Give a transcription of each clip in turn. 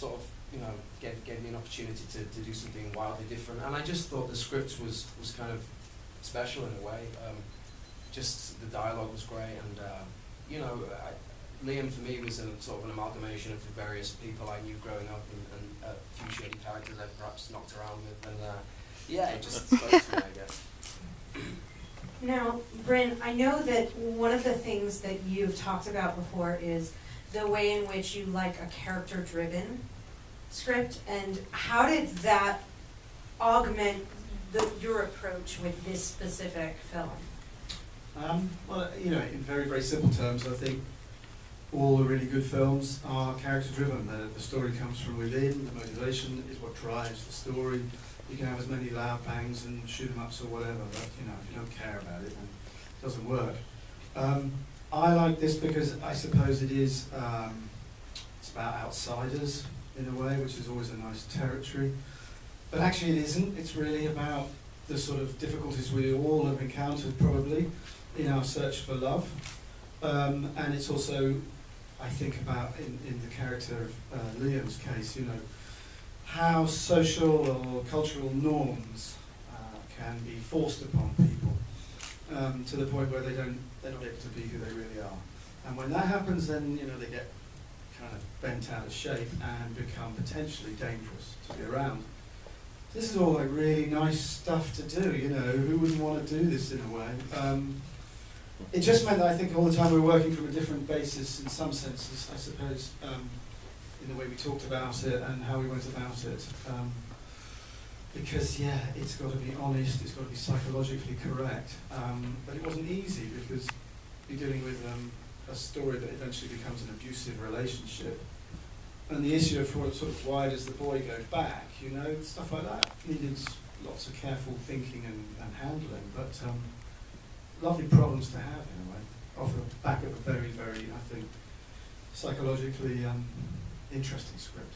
sort of, gave me an opportunity to do something wildly different. And I just thought the script was kind of special in a way. Just the dialogue was great, and Liam for me was sort of an amalgamation of the various people I knew growing up, and a few shady characters I perhaps knocked around with, and it just spoke to me, I guess. Now, Bryn, I know that one of the things that you've talked about before is the way in which you like a character-driven script, and how did that augment your approach with this specific film? Well, in very, very simple terms, I think all the really good films are character-driven. The story comes from within, the motivation is what drives the story. You can have as many loud bangs and shoot-em-ups or whatever, but if you don't care about it, then it doesn't work. I like this because I suppose it is, it's about outsiders in a way, which is always a nice territory. But actually it isn't. It's really about the sort of difficulties we all have encountered probably in our search for love. And it's also, I think, about in the character of Liam's case, how social or cultural norms can be forced upon people to the point where they're not able to be who they really are. And when that happens, then they get kind of bent out of shape and become potentially dangerous to be around. This is all like really nice stuff to do, who wouldn't want to do this in a way? It just meant that I think all the time we were working from a different basis in some senses, I suppose, in the way we talked about it and how we went about it. Because, it's got to be honest, it's got to be psychologically correct. But it wasn't easy because you're dealing with a story that eventually becomes an abusive relationship. And the issue of sort of why does the boy go back, stuff like that needed lots of careful thinking and handling. But lovely problems to have in a way, off the back of a very, very, I think, psychologically interesting script.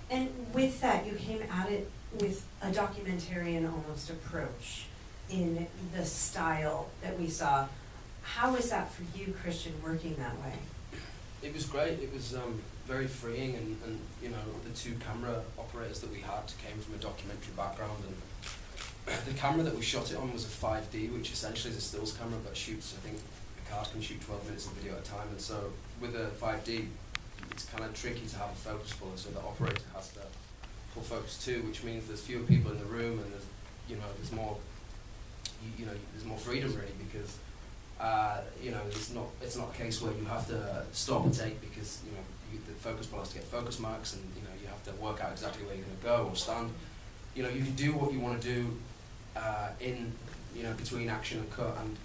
And with that, you came at it with a documentarian almost approach in the style that we saw. How was that for you, Christian, working that way? It was great. It was very freeing, and the two camera operators that we had came from a documentary background, and the camera that we shot it on was a 5D, which essentially is a stills camera, but shoots, I think, a card can shoot 12 minutes of video at a time, and so with a 5D, it's kind of tricky to have a focus puller, so the operator has to pull focus too, which means there's fewer people in the room, and there's more, there's more freedom really, because it's not a case where you have to stop and take because the focus puller has to get focus marks, and you have to work out exactly where you're going to go or stand. You can do what you want to do in between action and cut, and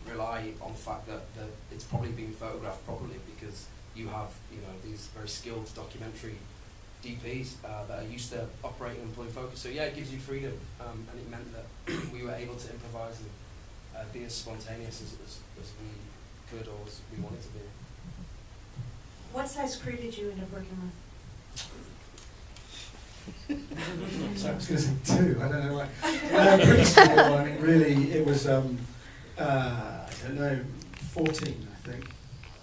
rely on the fact that it's probably being photographed properly, because you have these very skilled documentary DPs that are used to operating and pulling focus. So it gives you freedom, and it meant that we were able to improvise and be as spontaneous as we could or as we wanted to be. What size crew did you end up working with? So I was going to say 2, I don't know why. Pretty small, I mean really it was, I don't know, 14 I think.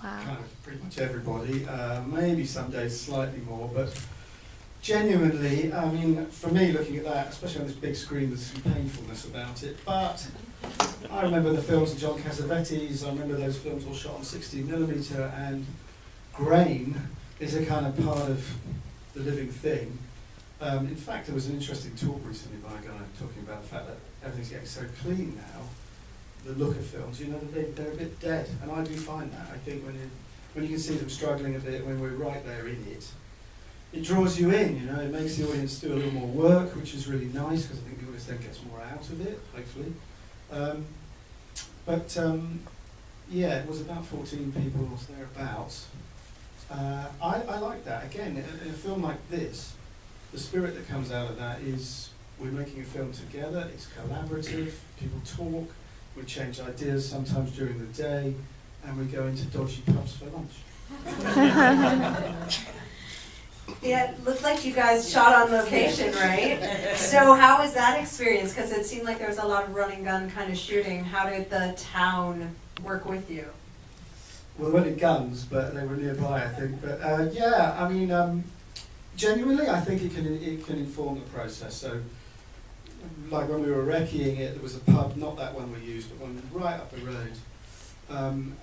Wow. Kind of pretty much everybody, maybe some days slightly more, but genuinely, I mean, for me looking at that, especially on this big screen, there's some painfulness about it, but I remember the films of John Cassavetes, I remember those films all shot on 16mm, and grain is a kind of part of the living thing. In fact, there was an interesting talk recently by a guy talking about the fact that everything's getting so clean now, the look of films, they're a bit dead, and I do find that. I think when you can see them struggling a bit, when we're right there in it, it draws you in, it makes the audience do a little more work, which is really nice, because I think the audience then gets more out of it, hopefully. It was about 14 people or thereabouts. I like that. Again, in a film like this, the spirit that comes out of that is we're making a film together, it's collaborative, people talk, we change ideas sometimes during the day, and we go into dodgy pubs for lunch. Yeah, it looked like you guys shot on location, right? So how was that experience? Because it seemed like there was a lot of running gun kind of shooting. How did the town work with you? Well, they weren't in guns, but they were nearby, I think. But Genuinely, I think it can inform the process. So, like when we were recceing it, there was a pub, not that one we used, but one right up the road,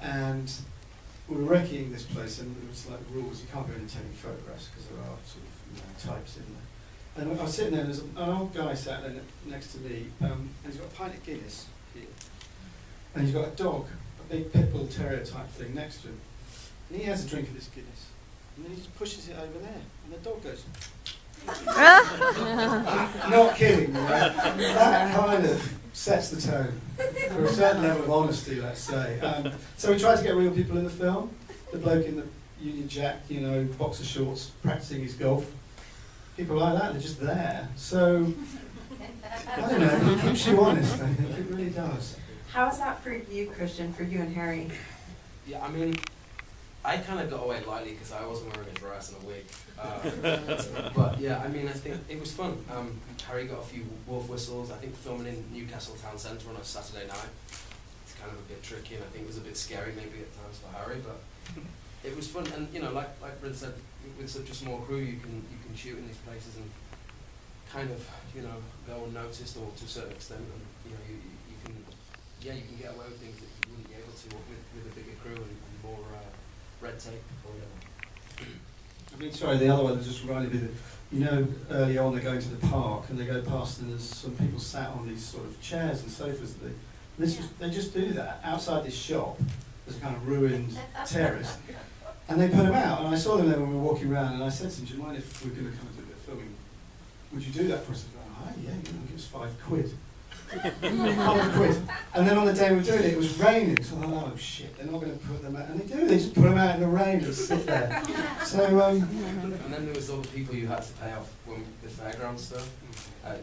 and we were recceing this place, and there was like rules: you can't go in and taking photographs because there are sort of types in there. And I was sitting there, and there's an old guy sat there next to me, and he's got a pint of Guinness here, and he's got a dog, a big pit bull terrier type thing next to him, and he has a drink of this Guinness, and then he just pushes it over there, and the dog goes. Not kidding, right? That kind of sets the tone for a certain level of honesty, let's say. So we tried to get real people in the film. The bloke in the Union Jack, boxer shorts, practicing his golf. People like that, they're just there. So, I don't know, it keeps you honest, I think. It really does. How is that for you, Christian, for you and Harry? Yeah, I mean, I kind of got away lightly because I wasn't wearing a dress and a wig. But yeah, I mean, I think it was fun. Harry got a few wolf whistles. I think filming in Newcastle Town Centre on a Saturday night, it's kind of a bit tricky, and I think it was a bit scary maybe at times for Harry, but it was fun. And like Bryn said, with such a small crew, you can shoot in these places and kind of go unnoticed, or to a certain extent, and you can get away with things that you wouldn't be able to with a bigger crew and more red tape or whatever. I mean, sorry, the other one that just reminded me that, early on they're going to the park and they go past and there's some people sat on these sort of chairs and sofas. They just do that outside this shop. There's a kind of ruined terrace. And they put them out, and I saw them there when we were walking around, and I said to them, do you mind if we're going to come and do a bit of filming? Would you do that for us? And they go, yeah, give us £5. £5. And then on the day we were doing it, it was raining, so I thought, oh shit, they're not going to put them out. And they just put them out in the rain and sit there. So, and then there was all the people you had to pay off when the fairground stuff.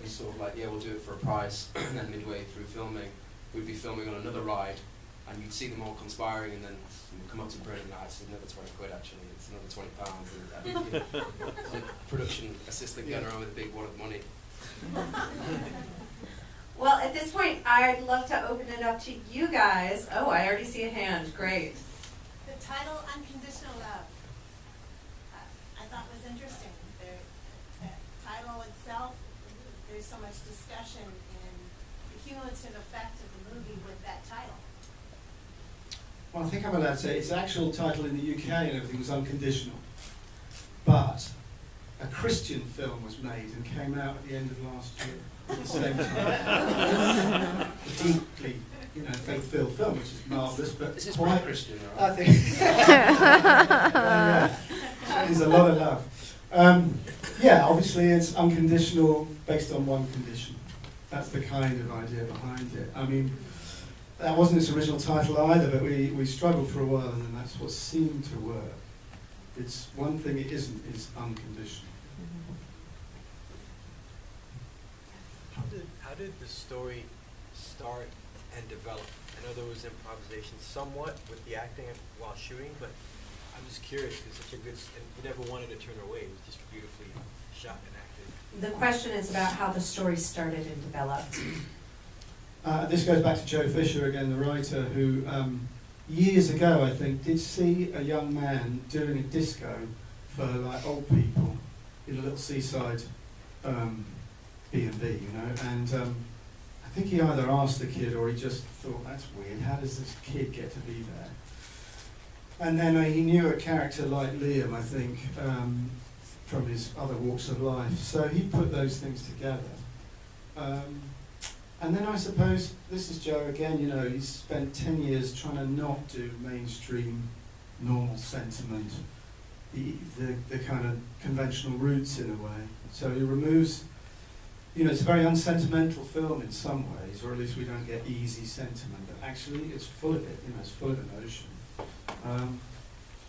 You sort of like, yeah, we'll do it for a price, and then midway through filming, we'd be filming on another ride, and you'd see them all conspiring, and then you'd come up to Bryn and it's another £20 actually, it's another £20, and the production assistant going around with a big wad of money. Well, at this point, I'd love to open it up to you guys. Oh, I already see a hand. Great. The title, Unconditional Love, I thought was interesting. The title itself, there's so much discussion in the cumulative effect of the movie with that title. well, I think I'm allowed to say its actual title in the UK and everything was Unconditional. But a Christian film was made and came out at the end of last year at the same time. A deeply, faith-filled film, which is marvellous, but This is quite quite Christian, right? I think there's a lot of love. Obviously it's unconditional, based on one condition. That's the kind of idea behind it. I mean, that wasn't its original title either, but we struggled for a while, and then that's what seemed to work. It's one thing it isn't is unconditional. How did the story start and develop? I know there was improvisation somewhat with the acting while shooting, but I'm just curious, it's such a good, and we never wanted to turn away. It was just beautifully shot and acted. The question is about how the story started and developed. This goes back to Joe Fisher again, the writer, who years ago, I think, did see a young man doing a disco for like old people in a little seaside B&B, and I think he either asked the kid or he just thought, that's weird, how does this kid get to be there? And then he knew a character like Liam, I think, from his other walks of life, so he put those things together. And then I suppose, this is Joe again, he's spent 10 years trying to not do mainstream, normal sentiment, the kind of conventional roots in a way. So he removes, it's a very unsentimental film in some ways, or at least we don't get easy sentiment, but actually it's full of it, it's full of emotion.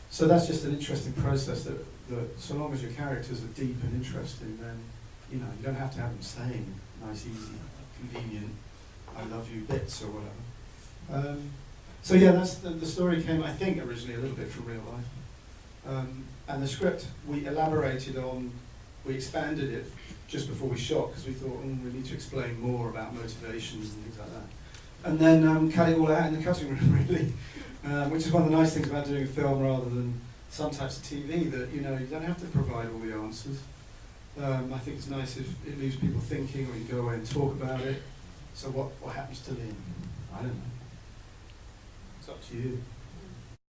So that's just an interesting process that so long as your characters are deep and interesting, then, you don't have to have them saying nice, easy, convenient, I love you bits or whatever. So yeah, that's the story came, I think, originally a little bit from real life. And the script we elaborated on, we expanded it just before we shot because we thought, we need to explain more about motivations and things like that. And then cut it all out in the cutting room, really, which is one of the nice things about doing a film rather than some types of TV that, you don't have to provide all the answers. I think it's nice if it leaves people thinking, or you go away and talk about it. So what happens to Lynn? I don't know. It's up to you.